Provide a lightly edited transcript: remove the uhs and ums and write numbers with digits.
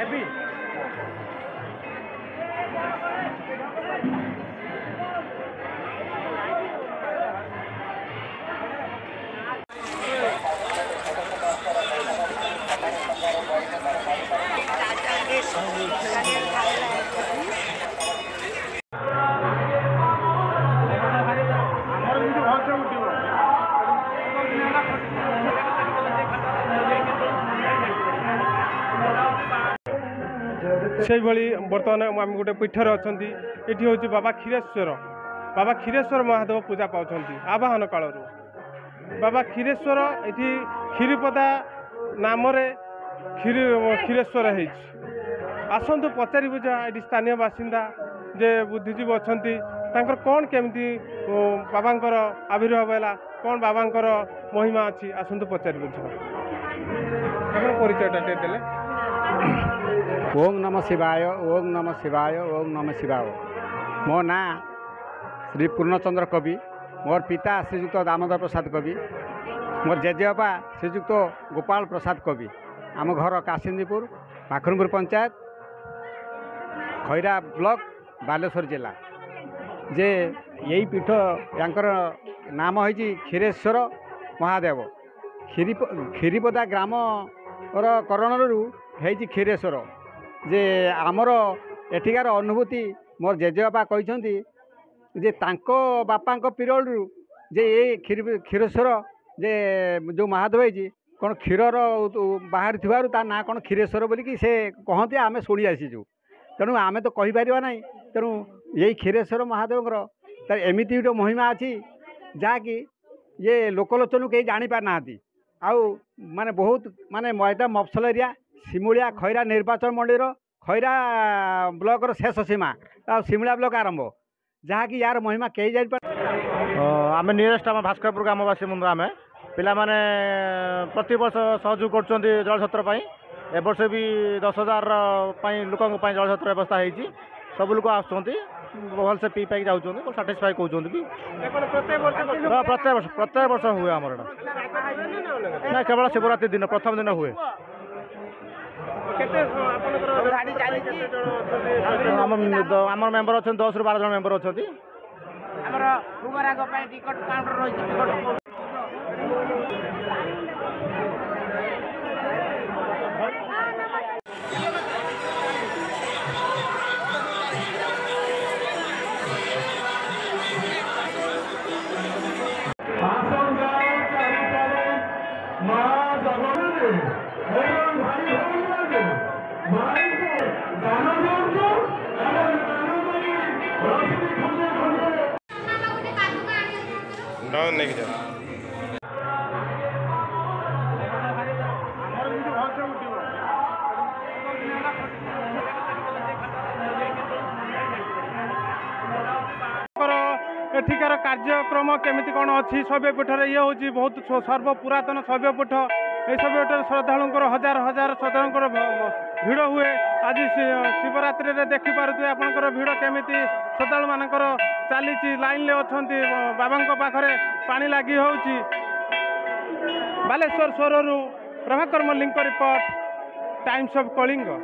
ନେବି। से बर्तमान आम गोटे पीठर अच्छा ये हूँ बाबा क्षीरेश्वर महादेव पूजा पाँच आवाहन काल बाबा क्षीरेश्वर ये क्षीरीपदा नाम क्षीरेश्वर आसतु पचारि बुझा ये स्थानीय बासिंदा जे बुद्धिजीवी अच्छा कौन केमती बाबांकर आविर्भाव है कौन बाबांकर महिमा अच्छी आसतु पचारि बुझा परिचयटा देले। ओम नमः शिवाय ओम नमः शिवाय ओम नमः शिवाय। मो ना श्री पूर्णचंद्र कवि, मोर पिता श्रीजुक्त दामोदर प्रसाद कवि, मोर जेजेबापा श्रीजुक्त गोपाल प्रसाद कवि। आम घर कासिंदीपुर माखनपुर पंचायत खैरा ब्लॉक बालेश्वर जिला। जे यही पीठ यांकर नाम है क्षीरेश्वर महादेव। क्षीरीपदा ग्राम करणरू है क्षीरेश्वर। जे आमर एठिकार अनुभूति मोर जेजेबापा कहते जे तांको बापांक पीरियड जे ये क्षीरेश्वर जे जो महादेव है कौन क्षीरर बाहर थी ता ना कौन क्षीरेश्वर बोलिकी से कहते आम शुणी आसीचु। तेणु आम तो कहीपर ना। तेणु यही क्षीरेश्वर महादेव तार एमती गोटे महिमा अच्छी जहाँकि ये लोकलोचन कहीं जापार ना आउ माने बहुत माने यहाँ मफसल एरिया सिमुलिया खैरा निर्वाचन मंडलीर खैरा ब्लॉकर शेष सीमा सिमुलिया ब्लॉक आरंभ जहाँकि यार महिमा कई जापार। आम नियरेस्ट आम भास्करपुर ग्रामवासी बंधु आम पिला माने प्रति वर्ष सहयोग कर जलछत्र ए वर्ष भी 10,000 लोक जलछत्र व्यवस्था होती सब लोग आसुँच भल से पी पाई जाऊँ साटिस्फाई कहते भी प्रत्येक वर्ष हुए आमर ना केवल शिवरात्रि दिन प्रथम दिन हुए। आम मेम्बर अच्छा 10 ରୁ 12 जन मेम्बर अच्छा। नहीं जा एठिकार कार्यक्रम केमिति कौन अच्छी शैवपीठर ये हूँ बहुत सर्व पुरातन शैवपीठ ये शैवपीठ श्रद्धालुंकर हजार हजार श्रद्धालुंकर भिड़ हुए। आज शिवरात्रि में देखिपे आपंकर भिड़ केमिति श्रद्धालु मानकर चली लाइन ले अच्छा बाबा पाखरे पानी लगी हो। Baleswar Soro Prabhakar Mallik report Times of Kalinga.